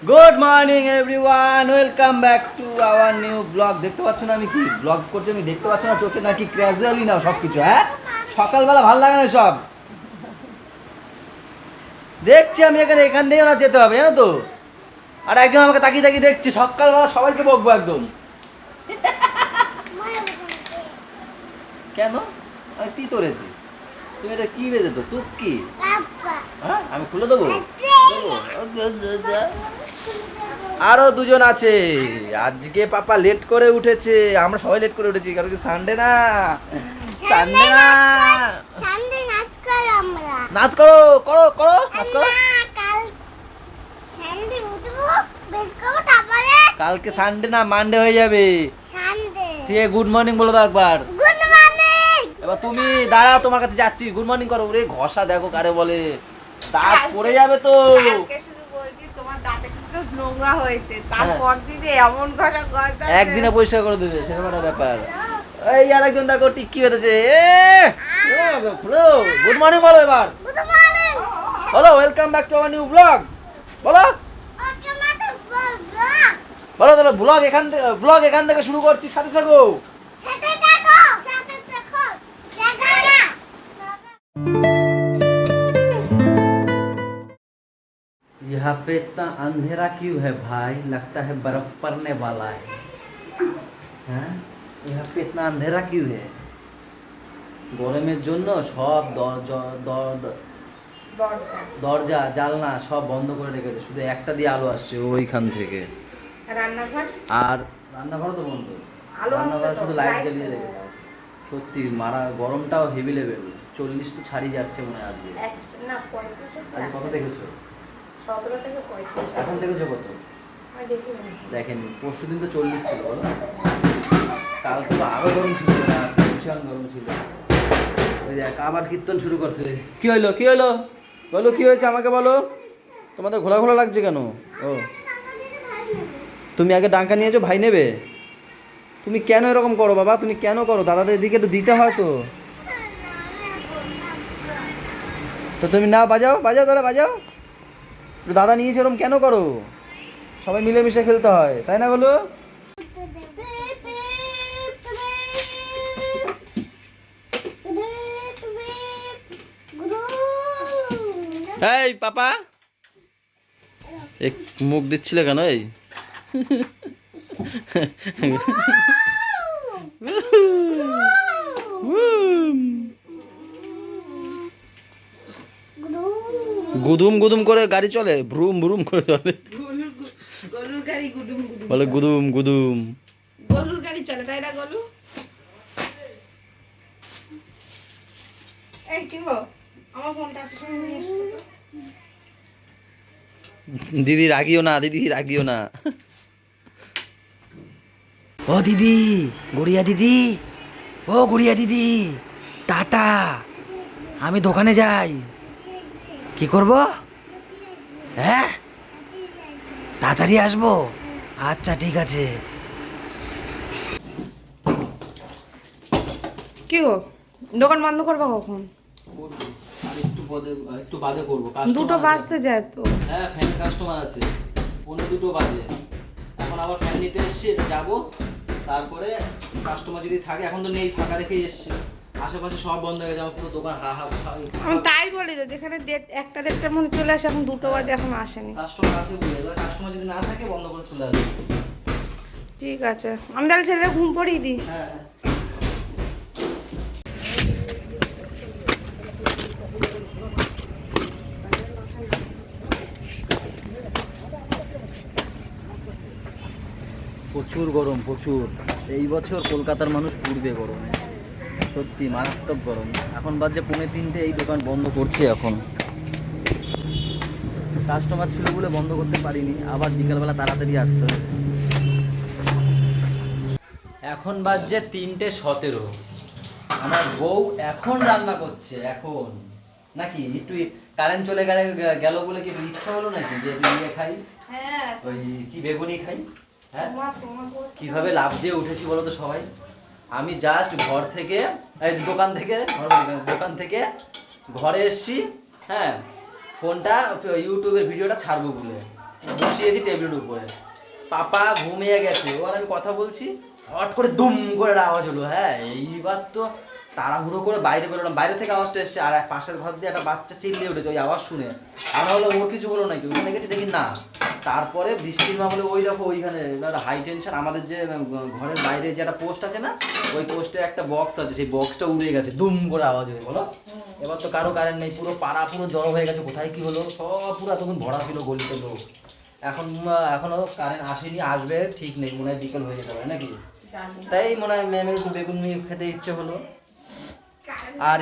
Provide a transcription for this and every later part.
Good morning everyone, welcome back to our new blog. দেখতে পাচ্ছ না আমি কি ব্লগ করছি? আমি দেখতে পাচ্ছ না চোখে নাকি ক্যাজুয়ালি না সব কিছু? হ্যাঁ, সকালবেলা ভালো লাগে না সব দেখছি আমি। এখান থেকে ওরা যেতে হবে জানো তো। আর একজন আমাকে তাকিয়ে তাকিয়ে দেখছি, সকালবেলা সবাইকে বকবো একদম। কেন? আমি কি তোরে দি? তুমি এটা কি বেঁধে তো তুক কি? হ্যাঁ, আমি খুলে দেবো। আরো দুজন আছে। আজকে পাপা লেট করে উঠেছে, আমরা সবাই লেট করে উঠেছি কারণ কি সানডে না। সানডে না, সানডে নাচ করো আমরা। নাচ করো করো করো নাচ করো। কাল সানডে উঠবো বেশ করবো তারপরে কালকে সানডে না, মানডে হয়ে যাবে। সানডে। ঠিক আছে, গুড মর্নিং বলো তো একবার। Good morning. এবার তুমি দাঁড়াও, তোমার কাছে যাচ্ছি। গুড মর্নিং করো। ওরে ঘষা দেখো কারে বলে, দাঁত পড়ে যাবে তো। কালকে শুধু বলছি তোমার দাঁতে কিন্তু নোংরা হয়েছে, তারপর দিয়ে যে এমন ভাষা কথা একদিনে পরিষ্কার করে দেবে, সেরকম একটা ব্যাপার। এই আরেকজন দেখো টিক্কি বেঁধেছে। গুড মর্নিং বলো এবার। Good morning. বলো welcome back to our new blog. বলো ওকে মাথা বলবো। বলো তাহলে ব্লগ এখান থেকে শুরু করছি, সাথে থাকো। সাথে দেখো, সাথে দেখো। দেখা না। यहाँ पे इतना अंधेरा क्यों है भाई? लगता है बर्फ पड़ने वाला है। হ্যাঁ, यहाँ पे इतना अंधेरा क्यों है? গরমের জন্য সব দরজা দরজা জানলা সব বন্ধ করে রেখেছে, শুধু একটা দিয়ে আলো আসছে ওইখান থেকে। রান্নাঘর আর রান্নাঘর তো বন্ধ, আলো রান্নাঘর আসছে তো, শুধু লাইট লাইট জ্বালিয়ে নেই। রেখেছে। সত্যি মারা গরমটাও হেভি লেভেল। 40 তো ছাড়িয়ে যাচ্ছে মনে হয় আজকে। না 35 আজকে কত দেখেছো? 17 থেকে 35 এখন দেখেছো কত? আমি দেখিনি। দেখেনি, পরশু দিন তো 40 ছিল বলো। কালকে তো আরো গরম ছিল, না ভীষণ গরম ছিল। ওই দেখ আবার কীর্তন শুরু করছে। কি হইলো কি হইলো বলো, কি হয়েছে আমাকে বলো। তোমাদের ঘোলা ঘোলা লাগছে কেন? ও, তুমি আগে ডাঙ্কা নিয়েছো, ভাই নেবে। তুমি কেন এরকম করো বাবা? তুমি কেন করো? দাদাদের দিকে একটু দিতে হয় তো। তো তুমি না বাজাও, বাজাও তাহলে বাজাও। একটু দাদা নিয়েছে, এরকম কেন করো? সবাই মিলেমিশে খেলতে হয়, তাই না বলো? এই পাপা, এক মুখ দিচ্ছিলে কেন? এই গুদুম গুদুম করে গাড়ি চলে, ভ্রুম ভ্রুম করে চলে। গলুর গাড়ি গুদুম গুদুম বলে গুদুম গুদুম। গলুর গাড়ি চলে, তাই না গলু? এই কি গো, আমার ফোনটা আসার সময় নিয়ে এসো তো। দিদি রাগিও না, দিদি রাগিও না। ও দিদি, গুড়িয়া দিদি, ও গুড়িয়া দিদি, টাটা। আমি দোকানে যাই। কি করব? হ্যাঁ, তাড়াতাড়ি আসবো। আচ্ছা ঠিক আছে। কি গো, দোকান বন্ধ করবা কখন? একটু বাদে করবো। দুটো বাজতে যায় তো। হ্যাঁ, ফ্যানের কাস্টমার আছে, 1:45 বাজে। এখন আবার ফ্যান নিতে এসছি, যাবো। তারপরে কাস্টমার যদি থাকে, এখন তো নেই, ফাঁকা রেখেই এসছি। আশেপাশে সব বন্ধ হয়ে গেছে, আমার পুরো দোকান হা হা আমি তাই বলি তো, যেখানে 1:30টার মধ্যে চলে আসে, এখন 2টো বাজে, এখন আসেনি। কাস্টমার আছে বলে, এবার কাস্টমার যদি না থাকে বন্ধ করে চলে আসবে। ঠিক আছে, আমি তাহলে ছেলে ঘুম পড়িয়ে দিই। হ্যাঁ, প্রচুর গরম, প্রচুর। এই বছর কলকাতার মানুষ পুড়বে গরমে, সত্যি মারাত্মক গরম। এখন বাজে 2:45, এই দোকান বন্ধ করছে এখন। কাস্টমার ছিল বলে বন্ধ করতে পারিনি, আবার বিকালবেলা তাড়াতাড়ি আসতে হবে। এখন বাজছে 3:17। আমার বউ এখন রান্না করছে, এখন নাকি একটু কারেন্ট চলে গেল বলে কি ইচ্ছা হলো নাকি যে ইয়ে খাই, হ্যাঁ, ওই কি বেগুনি খাই? হ্যাঁ, কিভাবে লাভ দিয়ে উঠেছি বলো তো সবাই। আমি জাস্ট ঘর থেকে, এই দোকান থেকে ঘরে এসছি। হ্যাঁ, ফোনটা ইউটিউবের ভিডিওটা ছাড়বো বলে বসিয়েছি টেবিলের উপরে। পাপা ঘুমিয়ে গেছে, ও আর আমি কথা বলছি, হঠাৎ করে দুম করে একটা আওয়াজ হলো। হ্যাঁ, এইবার তো তাড়াহুড়ো করে বাইরে বেরোলাম, বাইরে থেকে আওয়াজটা এসছে, আর এক পাশের ঘর দিয়ে একটা বাচ্চা চিল্লিয়ে উঠেছে ওই আওয়াজ শুনে। আমরা হলো ওর কিছু হলো নাকি, ওখানে গেছি দেখি না। তারপরে বৃষ্টির মা বলে ওই দেখো ওইখানে হাই টেনশন, আমাদের যে ঘরের বাইরে যে একটা পোস্ট আছে না, ওই পোস্টে একটা বক্স আছে, সেই বক্সটা উড়ে গেছে, দুম করে আওয়াজ হয়ে বলো। এবার তো কারো কারেন্ট নেই, পুরো পাড়া পুরো জড়ো হয়ে গেছে, কোথায় কি হলো সব পুরো তখন ভরা ছিল গলিতে লোক। এখনো কারেন্ট আসেনি, আসবে ঠিক নেই, মনে হয় বিকেল হয়ে যেতে পারে নাকি। তাই মনে হয় ম্যামের একটু বেগুন নিয়ে খেতে ইচ্ছে হলো। আর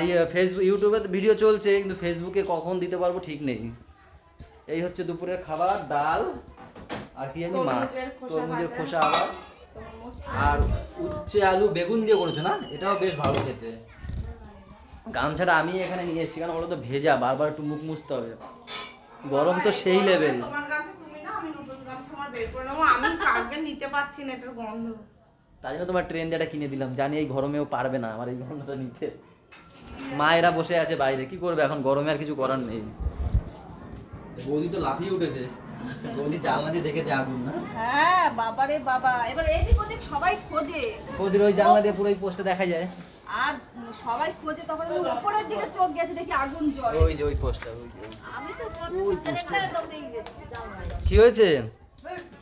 ইউটিউবে ভিডিও চলছে, কিন্তু ফেসবুকে কখন দিতে পারবো ঠিক নেই। এই হচ্ছে দুপুরের খাবার, ডাল আর কি জানি মাছ, তরমুজের খোসা আবার, আর উচ্ছে আলু বেগুন দিয়ে করেছো না, এটাও বেশ ভালো খেতে। গামছাটা আমি এখানে নিয়ে এসেছি, কারণ ওটা তো ভেজা, বারবার একটু মুখ মুছতে হবে, গরম তো সেই লেভেল। তোমার গামছা তুমি নাও, আমি নতুন গামছা আমার বের করে নেবো, আমি কালকে নিতে পারছি না, এটার গন্ধ। তাই জন্য তোমার ট্রেন যেটা কিনে দিলাম, জানি এই গরমেও পারবে না আমার এই গরমটা নিতে। মায়েরা বসে আছে বাইরে, কি করবে এখন গরমে, আর কিছু করার নেই। বৌদি তো লাফিয়ে উঠেছে, বৌদি জানলা দিয়ে দেখেছে আগুন না। হ্যাঁ বাবারে বাবা, এবার এদিক ওদিক সবাই খোঁজে, বৌদির ওই জানলা দিয়ে পুরো পোস্টে দেখা যায়। আর সবাই খোঁজে, তখন আমি উপরের দিকে চোখ গেছে, দেখি আগুন জ্বলে। ওই যে ওই পোস্টটা, আমি তো ওই পোস্টটা কি হয়েছে,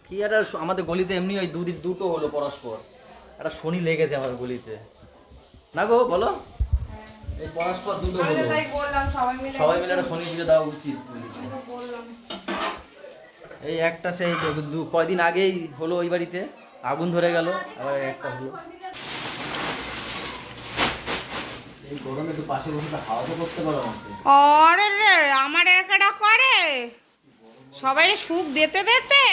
কি একটা আমাদের গলিতে এমনি ওই দুটো হলো পরস্পর, একটা শনি লেগেছে আমাদের গলিতে না গো, বলো। এই পরস্পর দুটো আমি হলো, তো তাই বললাম সবাই মিলে একটা শনি পুজো দেওয়া উচিত। বললাম। এই একটা সেই কয়দিন আগেই হলো ওই বাড়িতে, আগুন ধরে গেল, আবার একটা হলো। এই গরমে একটু পাশে বসে হাওয়া তো করতে পারো আমাকে। আরে রে, আমার একাটা করে সবাই সুখ দিতে দিতে।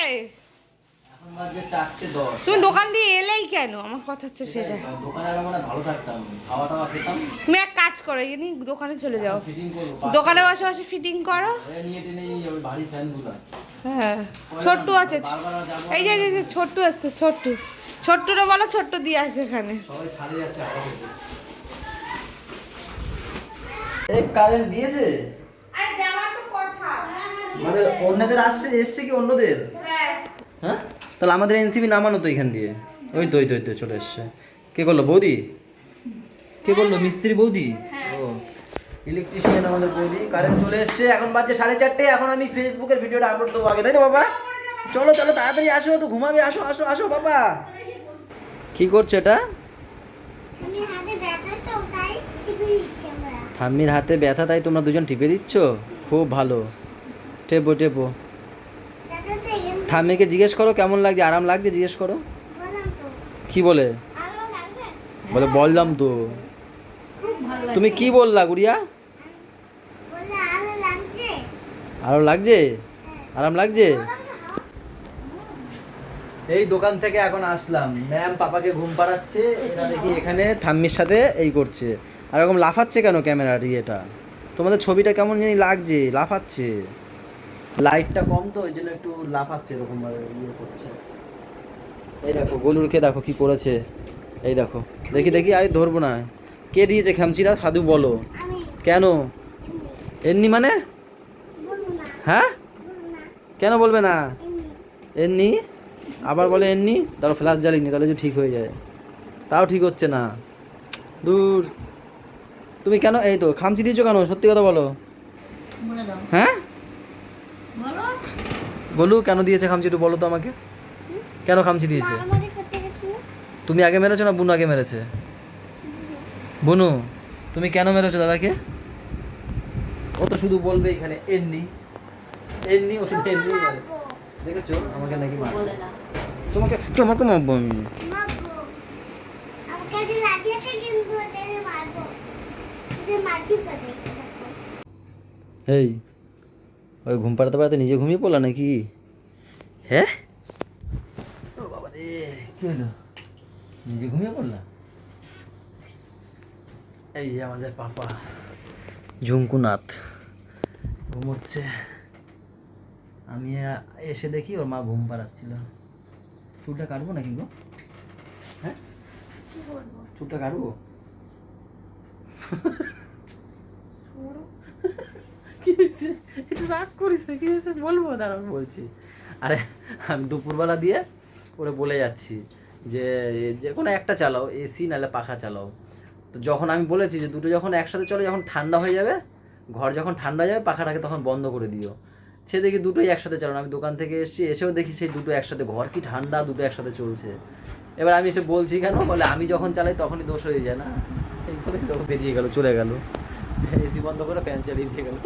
এখন বাজে 4:10। তুমি দোকান দিয়ে এলেই কেন, আমার কথা হচ্ছে সেটা। দোকানে আগে মানে ভালো থাকতাম, খাওয়া দাওয়া খেতাম। তুমি এক কাজ করো, এই নিয়ে দোকানে চলে যাও, ফিটিং করবো দোকানে বসে বসে ফিটিং করো। নিয়ে টেনে ওই বাড়ির ফ্যানগুলো। হ্যাঁ, ছোট্টু আছে, এই যে এই যে ছোট্টু আসছে, ছোট্টুরা বলো, ছোট্টু দিয়ে আসে এখানে। সবাই ছাদে যাচ্ছে আপাতত। এই কারেন্ট দিয়েছে, আরে দেওয়ার তো কথা। মানে অন্যদের এসছে কি অন্যদের? হ্যাঁ, তাহলে আমাদের এনসিবি নামানো তো এখান দিয়ে। ওই তো চলে এসছে। কে করলো, বৌদি? কে করলো, মিস্ত্রি বৌদি? ও ইলেকট্রিশিয়ান আমাদের বৌদি। কারেন্ট চলে এসছে, এখন বাজছে 4:30। এখন আমি ফেসবুকের ভিডিওটা আপলোড দেবো আগে, তাই তো বাবা? চলো তাড়াতাড়ি আসো, একটু ঘুমাবে, আসো বাবা। কি করছো এটা? আমি হাতে ব্যথা তো তাই টিপে দিচ্ছি আমরা। ঠাম্মির হাতে ব্যথা, তাই তোমরা দুজন টিপে দিচ্ছ? খুব ভালো, টেপো। দাদা তো এখানে ঠাম্মিকে জিজ্ঞেস করো কেমন লাগছে, আরাম লাগছে জিজ্ঞেস করো। বললাম তো কি বলে? আরো লাগছে, বলে বললাম তো। খুব ভালো লাগে। তুমি কি বললা গুড়িয়া? বলে আরো লাগছে। আরাম লাগছে, আরাম লাগছে। বললাম তো হ্যাঁ। এই দোকান থেকে এখন আসলাম, ম্যাম পাপাকে ঘুম পাড়াচ্ছে, এরা দেখি এখানে ঠাম্মির সাথে এই করছে। আর এরকম লাফাচ্ছে কেন ক্যামেরার ইয়েটা? তোমাদের ছবিটা কেমন জানি লাগছে, লাফাচ্ছে। লাইটটা কম তো ওই জন্য একটু লাফাচ্ছে, এরকম ভাবে ইয়ে করছে। এই দেখো গোলুরকে দেখো কি করেছে, এই দেখো, দেখি আরে ধরবো না। কে দিয়েছে খামচিটা, সাধু বলো। আমি কেন এমনি এমনি মানে? বলবো না, হ্যাঁ, বলবো না, কেন বলবে না? এমনি। এমনি আবার বলে এমনি, তারপর ফ্ল্যাশ জ্বালিনি, তাহলে যে ঠিক হয়ে যায়, তাও ঠিক হচ্ছে না। দূর, তুমি কেন এই তো খামচি দিয়েছো কেন, সত্যি কথা বলো। বলে দাও, হ্যাঁ বলো। বলু কেন দিয়েছে খামচি, একটু বলো তো আমাকে, কেন খামচি দিয়েছে? মারামারি করতে গেছিল, তুমি আগে মেরেছো না বুনু আগে মেরেছে? বুনু, তুমি কেন মেরেছো দাদাকে? ও তো শুধু বলবে এখানে এমনি, ও শুধু এমনি বলে। দেখেছো আমাকে নাকি মার, বলে না। তোমাকে মারবো আমি। মারবো। আমাকে যে লাগিয়েছে কিন্তু ওদের মারবো। ওদের মারতে করে দেখো। এই ওই ঘুম পাড়াতে নিজে ঘুমিয়ে পড়লা নাকি? হ্যাঁ, ও বাবা রে, কি হলো, নিজে ঘুমিয়ে পড়লা? এই যে আমাদের পাপা ঝুমকুনাথ ঘুমোচ্ছে, আমি এসে দেখি ওর মা ঘুম পাড়াচ্ছিল। চুলটা কাটবো নাকি গো? হ্যাঁ, চুলটা কাটবো? কি হয়েছে, একটু রাগ করিস, কি হয়েছে বলবো, দাঁড়াও বলছি। আরে আমি দুপুরবেলা দিয়ে ওরে বলে যাচ্ছি যে যে কোনো একটা চালাও, এসি নাহলে পাখা চালাও। তো যখন আমি বলেছি যে দুটো যখন একসাথে চলে, যখন ঠান্ডা হয়ে যাবে, ঘর যখন ঠান্ডা হয়ে যাবে পাখাটাকে তখন বন্ধ করে দিও। সে দেখি দুটোই একসাথে চালানো। আমি দোকান থেকে এসেছি, এসেও দেখি সেই দুটো একসাথে, ঘর কি ঠান্ডা, দুটো একসাথে চলছে। এবার আমি এসে বলছি কেন, বলে আমি যখন চালাই তখনই দোষ হয়ে যায় না। এই বলে তখন বেরিয়ে গেল, চলে গেল, এসি বন্ধ করে ফ্যান চালিয়ে দিয়ে গেল।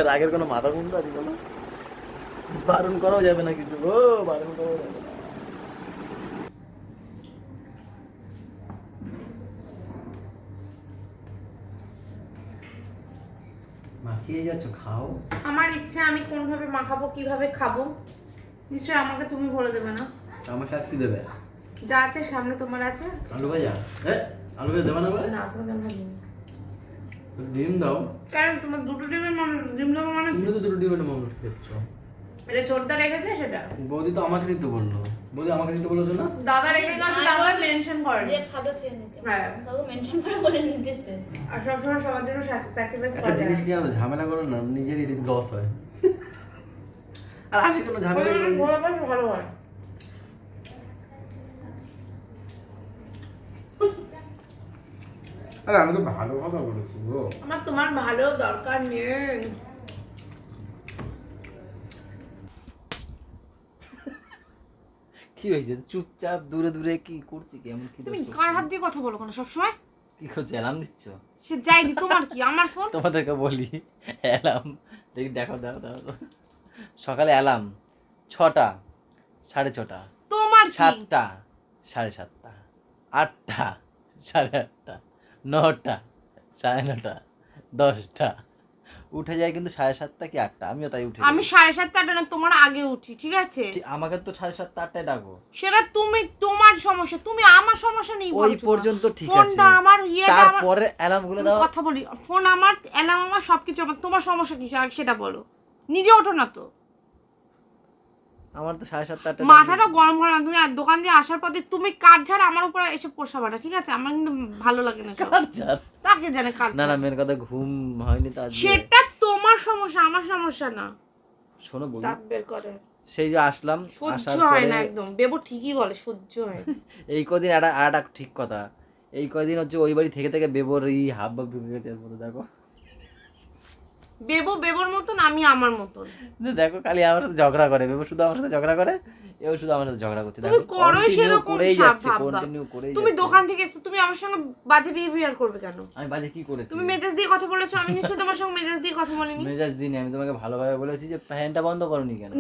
রাগের কোনো মাথা মুন্ড আছে কোনো? বারণ করাও যাবে না কিছু, ও বারণ করাও যাবে না। মাখিয়ে যাচ্ছ, খাও। আমার ইচ্ছা আমি কোনভাবে মাখাবো, কিভাবে খাবো, নিশ্চয়ই আমাকে তুমি বলে দেবে না। আমাকে আর কি দেবে? যা আছে সামনে তোমার আছে। আলু ভাজা? আলু ভাজা দেবে না বলে? না তোমার জন্য দিই। ডিম দাও। কারণ তোমার দুটো ডিমের মানুষ, ডিম দেবো মানে তুমি তো দুটো ডিমের মানুষ খেয়েছ। এটা ছোটদা রেখেছে সেটা। বৌদি তো আমাকে দিতে বললো। বৌদি আমাকে দিতে বলেছো না? দাদা রেখে গেছে, দাদা মেনশন করে। যে খাবে খেয়ে নিতে। হ্যাঁ। তাও মেনশন করে বলে নিতে। আর সবসময় সবার জন্য স্যাক্রিফাইস একটা করা জিনিস যায়। কি জানো, ঝামেলা করো না, নিজেরই লস হয়। আর আমি কোনো ঝামেলা করি না। ভালো পাস ভালো হয়। আরে আমি তো ভালো কথা বলেছি গো। আমার তোমার ভালো দরকার নেই। কি হয়েছে? চুপচাপ দূরে দূরে কি করছি, কেমন কি তুমি দোষ করছি? কার হাত দিয়ে কথা বলো কেন সবসময়? কি করছো, অ্যালার্ম দিচ্ছ? সে যাই দি, তোমার কি? আমার ফোন। তোমাদেরকে বলি অ্যালার্ম দেখি, দেখো দেখো দেখো, সকালে অ্যালার্ম 6টা, 6:30, তোমার কি? 7টা, 7:30, 8টা, 8:30, 9টা, 9:30, 10টা, উঠে যায় কিন্তু 7:30 কি 8টা, আমিও তাই উঠে আমি যাই। 7:30 না, তোমার আগে উঠি, ঠিক আছে? আমাকে তো 7:30, 8টায় ডাকো। সেটা তুমি, তোমার সমস্যা, তুমি আমার সমস্যা নেই ওই বলছো না। পর্যন্ত ঠিক আছে, ফোনটা আমার, ইয়েটা আমার। তারপরে অ্যালার্ম গুলো দাও। কথা বলি, ফোন আমার, অ্যালার্ম আমার, সবকিছু আমার। তোমার সমস্যা কি সেটা বলো। নিজে ওঠো না তো। আমার তো 7:30, 8টা মাথাটা গরম করে না। তুমি আর দোকান দিয়ে আসার পথে তুমি কাঠ ঝাড় আমার উপর এসে পোষাবাটা, ঠিক আছে? আমার কিন্তু ভালো লাগে না সব। তাকে জানে কাঠ না না, ঝাড়। মেন কথা ঘুম হয়নি তো আজকে। সেটা তোমার সমস্যা, আমার সমস্যা না। শোনো বলি, দাঁত বের করে। সেই যে আসলাম, সহ্য আসার হয় না পরে একদম। বেবো ঠিকই বলে, সহ্য হয় না। এই কদিন একটা ঠিক কথা, এই কদিন হচ্ছে ওই বাড়ি থেকে থেকে বেবোর এই হাব ভাব ঢুকে গেছে এর মধ্যে। দেখো বেবো বেবোর মতন, আমি আমার মতন। দেখো খালি আমার সাথে ঝগড়া করে, বেবো শুধু আমার সাথে ঝগড়া করে, এও শুধু আমার সাথে ঝগড়া করছে। তুমি দেখো করোই কন্টিনিউ সেরকম করেই সাব যাচ্ছে, ভাব ভাব। কন্টিনিউ করেই তুমি যাচ্ছে। দোকান থেকে এসে তুমি আমার সঙ্গে বাজে বিহেভিয়ার করবে কেন? আমি বাজে কি করেছি? তুমি মেজাজ দিয়ে কথা বলেছো, আমি নিশ্চয়ই তোমার সঙ্গে মেজাজ দিয়ে কথা বলিনি। মেজাজ দিনে আমি তোমাকে ভালোভাবে বলেছি যে ফ্যানটা বন্ধ করনি কেন।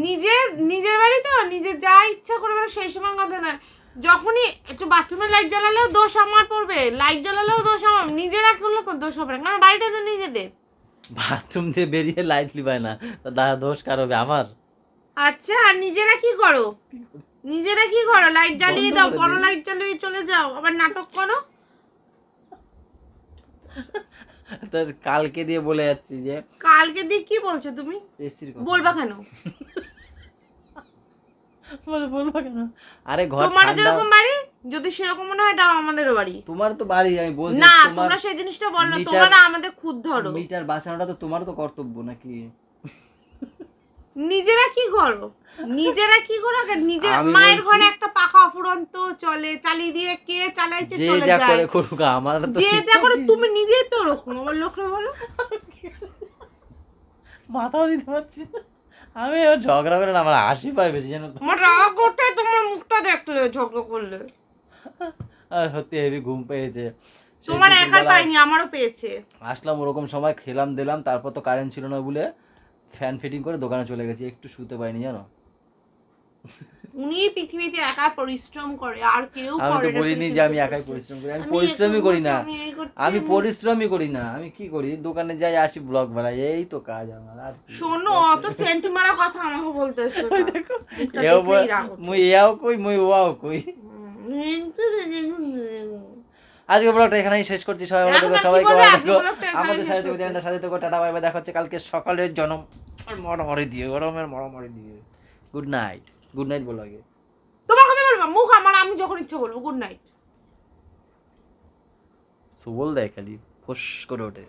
নিজের বাড়ি তো, নিজে যা ইচ্ছা করবে সেই সময় কথা না। যখনই একটু বাথরুমে লাইট জ্বালালেও দোষ আমার পড়বে, লাইট জ্বালালেও দোষ আমার। নিজেরা করলে দোষ হবে না, কারণ বাড়িটা তো নিজেদের। বাথরুম দিয়ে বেরিয়ে লাইট লিবায় না, তা দোষ কার হবে? আমার। আচ্ছা, আর নিজেরা কি করো? নিজেরা কি করো? লাইট জ্বালিয়ে বন্ধ দাও, করে বড় দিই। লাইট জ্বালিয়ে চলে যাও, আবার নাটক করো। তোর কালকে দিয়ে বলে যাচ্ছি যে কালকে দিয়ে কি বলছো তুমি? এসির কথা বলবা কেন? বলবা কেন? আরে ঘর তোমার ঠান্ডা। যেরকম বাড়ি, যদি সেরকম মনে হয় এটাও আমাদেরও বাড়ি। তোমার তো বাড়ি, আমি বলছি না, তোমার তোমরা সেই জিনিসটা বল না। মিটার- তোমরা আমাদের খুদ ধরো। মিটার বাঁচানোটা তো তোমারও তো কর্তব্য নাকি? নিজেরা কি করো? নিজেরা কি করো? নিজের আমি মায়ের বলছি- ঘরে একটা পাখা অফুরন্ত চলে, চালিয়ে দিয়ে কে চালাইছে যে চলে যা যায়। করে করুক, আমার তো যে ঠিক যা করে, থাকি। তুমি নিজেই তো ওরকম। আমার লোকরা বলো, মাথাও দিতে পারছি না। আমি এবার ঝগড়া করে না, আমার হাসি পায় বেশি, জানো তো। আমার রাগ ওঠে তোমার মুখটা দেখলে, ঝগড়া করলে। আর সত্যি হেভি ঘুম পেয়েছে। সেই তোমার একার দুপুরবেলা পাইনি, আমারও পেয়েছে। আসলাম ওরকম সময়, খেলাম দিলাম, তারপর তো কারেন্ট ছিল না বলে ফ্যান ফিটিং করে দোকানে চলে গেছি, একটু শুতে পাইনি জানো। উনি পৃথিবীতে একা পরিশ্রম করে, আর কেউ আমি করে তো না বলিনি যে পৃথিবীতে আমি একাই পরিশ্রম করি, আমি আমি পরিশ্রমই একা করি করছি, না। আমি এই করছি, আমি পরিশ্রমই করি না, আমি কি করি, দোকানে যাই, আসি, ব্লগ বানাই, এই তো কাজ আমার। আর কি? শোনো, অত সেন্টি মারা কথা আমাকে বলতে এসো না। মুখটা এও দেখলেই রাগ ওঠে। মুই এও কই, মুই ওয়াও কই। আজকে ব্লগটা এখানেই শেষ করছি। সবাই ভালো থেকো, এখন আর কি সবাইকে বলবে? ভালো আজকে থেকো, ব্লগটা এখানেই আমাদের শেষ সাথে থেকো, করছি। চ্যানেলটার সাথে থেকো। টাটা বাই বাই, দেখা হচ্ছে কালকে সকালের মারামারি দিয়ে, গরমের মারামারি দিয়ে। গুড নাইট, গুড নাইট বলো আগে। তোমার কথা বলবা, মুখ আমার, আমি যখন ইচ্ছা বলবো গুড নাইট। সো বল দেয় খালি ফোস করে ওঠে।